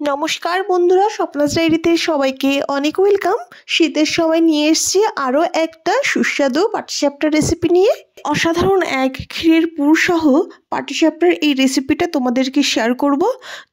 নমস্কার বন্ধুরা, স্বপ্নাস ডায়েরিতে সবাইকে অনেক ওয়েলকাম। শীতের সময় নিয়ে এসেছি আরও একটা সুস্বাদু পাটিসাপটার রেসিপি নিয়ে। অসাধারণ এক ক্ষীরের পুর সহ পাটিসাপটার এই রেসিপিটা তোমাদেরকে শেয়ার করব।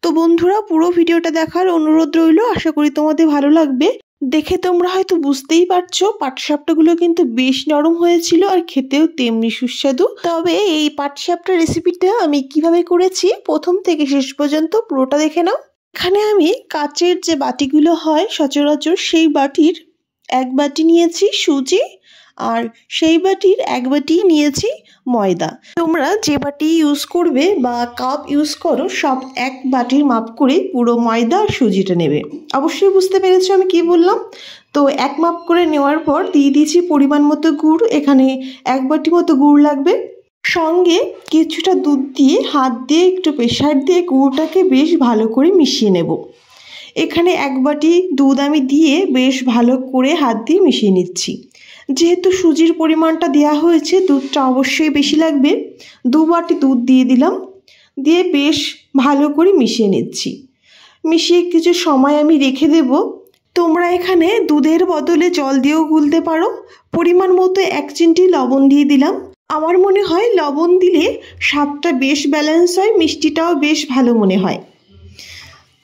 তো বন্ধুরা, পুরো ভিডিওটা দেখার অনুরোধ রইল। আশা করি তোমাদের ভালো লাগবে। দেখে তোমরা হয়তো বুঝতেই পারছো পাটিসাপটাগুলো কিন্তু বেশ নরম হয়েছিল আর খেতেও তেমনি সুস্বাদু। তবে এই পাটিসাপটার রেসিপিটা আমি কিভাবে করেছি প্রথম থেকে শেষ পর্যন্ত পুরোটা দেখে নাও। এখানে আমি কাচের যে বাটিগুলো হয় সচরাচর সেই বাটির এক বাটি নিয়েছি সুজি, আর সেই বাটির এক বাটি নিয়েছি ময়দা। তোমরা যে বাটি ইউজ করবে বা কাপ ইউজ করো সব এক বাটির মাপ করে পুরো ময়দা আর সুজিটা নেবে। অবশ্যই বুঝতে পেরেছো আমি কি বললাম। তো এক মাপ করে নেওয়ার পর দিয়ে দিয়েছি পরিমাণ মতো গুড়। এখানে এক বাটি মতো গুড় লাগবে। সঙ্গে কিছুটা দুধ দিয়ে হাত দিয়ে একটু প্রেসার দিয়ে গুড়টাকে বেশ ভালো করে মিশিয়ে নেব। এখানে এক বাটি দুধ আমি দিয়ে বেশ ভালো করে হাত দিয়ে মিশিয়ে নিচ্ছি। যেহেতু সুজির পরিমাণটা দেওয়া হয়েছে, দুধটা অবশ্যই বেশি লাগবে। 2 বাটি দুধ দিয়ে দিলাম, দিয়ে বেশ ভালো করে মিশিয়ে নিচ্ছি। মিশিয়ে কিছু সময় আমি রেখে দেব। তোমরা এখানে দুধের বদলে জল দিয়েও গুলতে পারো। পরিমাণ মতো 1 চিমটি লবণ দিয়ে দিলাম। আমার মনে হয় লবণ দিলে স্বাদটা বেশ ব্যালেন্স হয়, মিষ্টিটাও বেশ ভালো মনে হয়।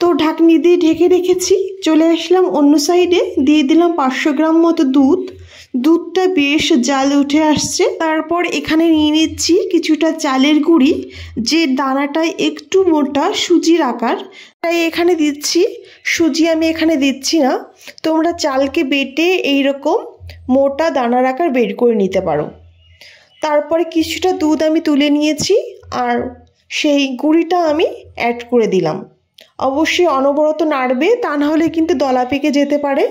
তো ঢাকনি দিয়ে ঢেকে রেখেছি। চলে আসলাম অন্য সাইডে, দিয়ে দিলাম 500 গ্রাম মতো দুধ। দুধটা বেশ জাল উঠে আসছে। তারপর এখানে নিয়ে নিচ্ছি কিছুটা চালের গুঁড়ি, যে দানাটা একটু মোটা সুজির আকার, তাই এখানে দিচ্ছি। সুজি আমি এখানে দিচ্ছি না, তোমরা চালকে বেটে এইরকম মোটা দানার আকার বের করে নিতে পারো। তারপরে কিছুটা দুধ আমি তুলে নিয়েছি আর সেই গুঁড়িটা আমি অ্যাড করে দিলাম। অবশ্যই অনবরত নাড়বে, তা নাহলে কিন্তু দলা পেকে যেতে পারে।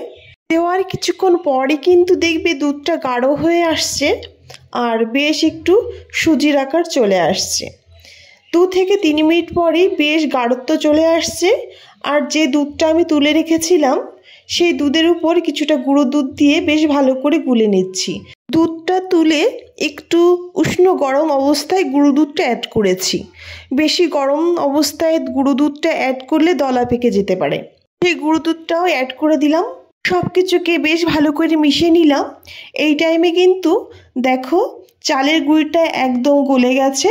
দেওয়ার কিছুক্ষণ পরই কিন্তু দেখবে দুধটা গাঢ় হয়ে আসছে আর বেশ একটু সুজির আকার চলে আসছে। 2 থেকে 3 মিনিট পরেই বেশ গাঢ়ত্ব চলে আসছে। আর যে দুধটা আমি তুলে রেখেছিলাম সেই দুধের উপর কিছুটা গুঁড়ো দুধ দিয়ে বেশ ভালো করে গুলে নিচ্ছি। দুধটা তুলে একটু উষ্ণ গরম অবস্থায় গুঁড়ো দুধটা অ্যাড করেছি। বেশি গরম অবস্থায় গুঁড়ো দুধটা অ্যাড করলে দলা পেকে যেতে পারে। সেই গুঁড়ো দুধটাও অ্যাড করে দিলাম। সব কিছুকে বেশ ভালো করে মিশিয়ে নিলাম। এই টাইমে কিন্তু দেখো চালের গুঁড়িটা একদম গলে গেছে।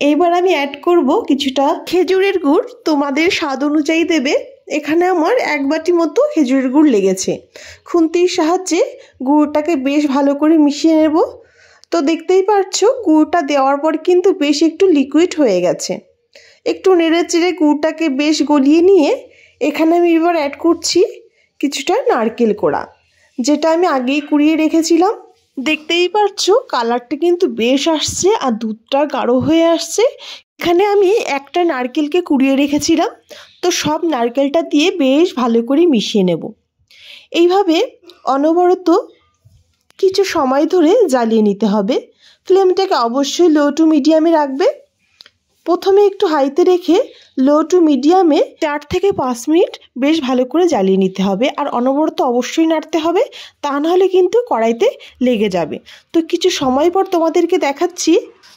এইবার আমি অ্যাড করব কিছুটা খেজুরের গুড়। তোমাদের স্বাদ অনুযায়ী দেবে। এখানে আমার 1 বাটি মতো খেজুরের গুড় লেগেছে। খুন্তির সাহায্যে গুড়টাকে বেশ ভালো করে মিশিয়ে নেব। তো দেখতেই পাচ্ছো গুড়টা দেওয়ার পর কিন্তু বেশ একটু লিকুইড হয়ে গেছে। একটু নেড়ে চেড়ে গুড়টাকে বেশ গলিয়ে নিয়ে এখানে আমি এবার অ্যাড করছি কিছুটা নারকেল কোড়া, যেটা আমি আগেই কুড়িয়ে রেখেছিলাম। দেখতেই পাচ্ছো কালারটা কিন্তু বেশ আসছে আর দুধটা গাঢ় হয়ে আসছে। এখানে আমি একটা নারকেলকে কুড়িয়ে রেখেছিলাম। তো সব নারকেলটা দিয়ে বেশ ভালো করে মিশিয়ে নেব। এইভাবে অনবরত কিছু সময় ধরে জ্বালিয়ে নিতে হবে। ফ্লেমটাকে অবশ্যই লো টু মিডিয়ামে রাখবে। প্রথমে একটু হাইতে রেখে লো টু মিডিয়ামে 4 থেকে 5 মিনিট বেশ ভালো করে জ্বালিয়ে নিতে হবে। আর অনবরত অবশ্যই নাড়তে হবে, তা নাহলে কিন্তু কড়াইতে লেগে যাবে। তো কিছু সময় পর তোমাদেরকে দেখাচ্ছি।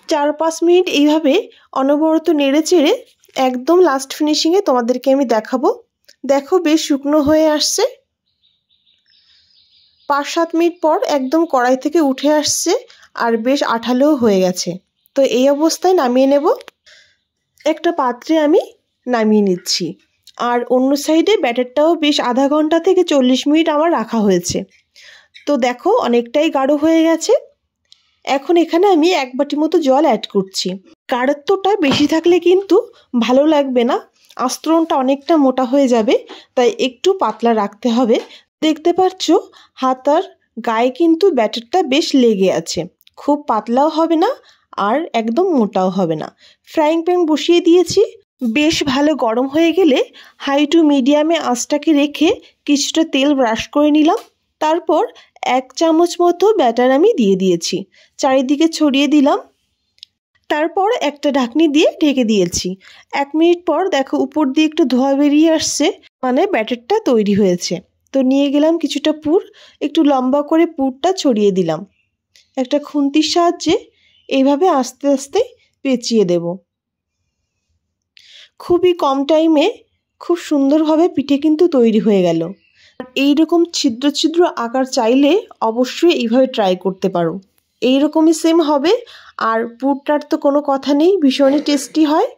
4-5 মিনিট এইভাবে অনবরত নেড়ে চেড়ে একদম লাস্ট ফিনিশিংয়ে তোমাদেরকে আমি দেখাবো। দেখো বেশ শুকনো হয়ে আসছে। 5-7 মিনিট পর একদম কড়াই থেকে উঠে আসছে আর বেশ আঠালোও হয়ে গেছে। তো এই অবস্থায় নামিয়ে নেব। একটা পাত্রে আমি নামিয়ে নিচ্ছি। আর অন্য সাইডে ব্যাটারটাও বেশ আধা ঘন্টা থেকে 40 মিনিট আমার রাখা হয়েছে। তো দেখো অনেকটাই গাঢ় হয়ে গেছে। এখন এখানে আমি 1 বাটি মতো জল অ্যাড করছি। গাঢ়ত্বটা বেশি থাকলে কিন্তু ভালো লাগবে না, আস্তরণটা অনেকটা মোটা হয়ে যাবে, তাই একটু পাতলা রাখতে হবে। দেখতে পাচ্ছ হাতার গায়ে কিন্তু ব্যাটারটা বেশ লেগে আছে। খুব পাতলাও হবে না আর একদম মোটাও হবে না। ফ্রাইং প্যান বসিয়ে দিয়েছি। বেশ ভালো গরম হয়ে গেলে হাই টু মিডিয়ামে আঁচটাকে রেখে কিছুটা তেল ব্রাশ করে নিলাম। তারপর 1 চামচ মতো ব্যাটার আমি দিয়ে দিয়েছি, চারিদিকে ছড়িয়ে দিলাম। তারপর একটা ঢাকনি দিয়ে ঢেকে দিয়েছি। 1 মিনিট পর দেখো উপর দিয়ে একটু ধোঁয়া বেরিয়ে আসছে, মানে ব্যাটারটা তৈরি হয়েছে। তো নিয়ে গেলাম কিছুটা পুর, একটু লম্বা করে পুরটা ছড়িয়ে দিলাম। একটা খুন্তির সাহায্যে এইভাবে আস্তে আস্তে পেঁচিয়ে দেব। খুবই কম টাইমে খুব সুন্দরভাবে পিঠে কিন্তু তৈরি হয়ে গেল। এইরকম ছিদ্র ছিদ্র আকার চাইলে অবশ্যই এইভাবে ট্রাই করতে পারো। এইরকমই সেম হবে। আর পুরটার তো কোনো কথা নেই, ভীষণই টেস্টি হয়।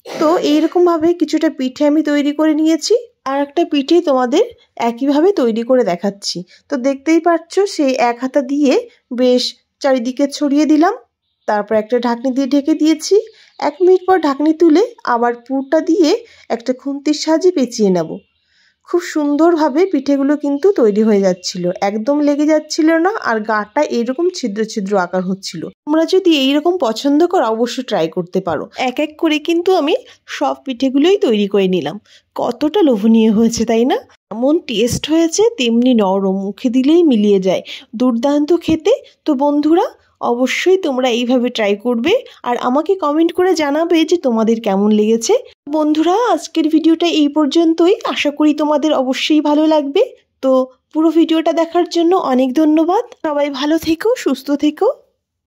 তো এইরকমভাবে কিছুটা পিঠে আমি তৈরি করে নিয়েছি। আর একটা পিঠে তোমাদের একইভাবে তৈরি করে দেখাচ্ছি। তো দেখতেই পাচ্ছ সেই এক হাতা দিয়ে বেশ চারিদিকে ছড়িয়ে দিলাম। তারপর একটা ঢাকনি দিয়ে ঢেকে দিয়েছি। 1 মিনিট পর ঢাকনি তুলে আবার পুরটা দিয়ে একটা খুন্তির সাহায্যে পেঁচিয়ে নেব। খুব সুন্দরভাবে পিঠেগুলো কিন্তু তৈরি হয়ে যাচ্ছিল, একদম লেগে যাচ্ছিল না, আর গাটা এরকম ছিদ্র ছিদ্র আকার হচ্ছিল। তোমরা যদি এইরকম পছন্দ করো অবশ্যই ট্রাই করতে পারো। এক এক করে কিন্তু আমি সব পিঠেগুলোই তৈরি করে নিলাম। কতটা লোভনীয় হয়েছে তাই না? এমন টেস্ট হয়েছে, তেমনি নরম, মুখে দিলেই মিলিয়ে যায়, দুর্দান্ত খেতে। তো বন্ধুরা অবশ্যই তোমরা এইভাবে ট্রাই করবে আর আমাকে কমেন্ট করে জানাবে যে তোমাদের কেমন লেগেছে। বন্ধুরা আজকের ভিডিওটা এই পর্যন্তই। আশা করি তোমাদের অবশ্যই ভালো লাগবে। তো পুরো ভিডিওটা দেখার জন্য অনেক ধন্যবাদ। সবাই ভালো থেকো, সুস্থ থেকো।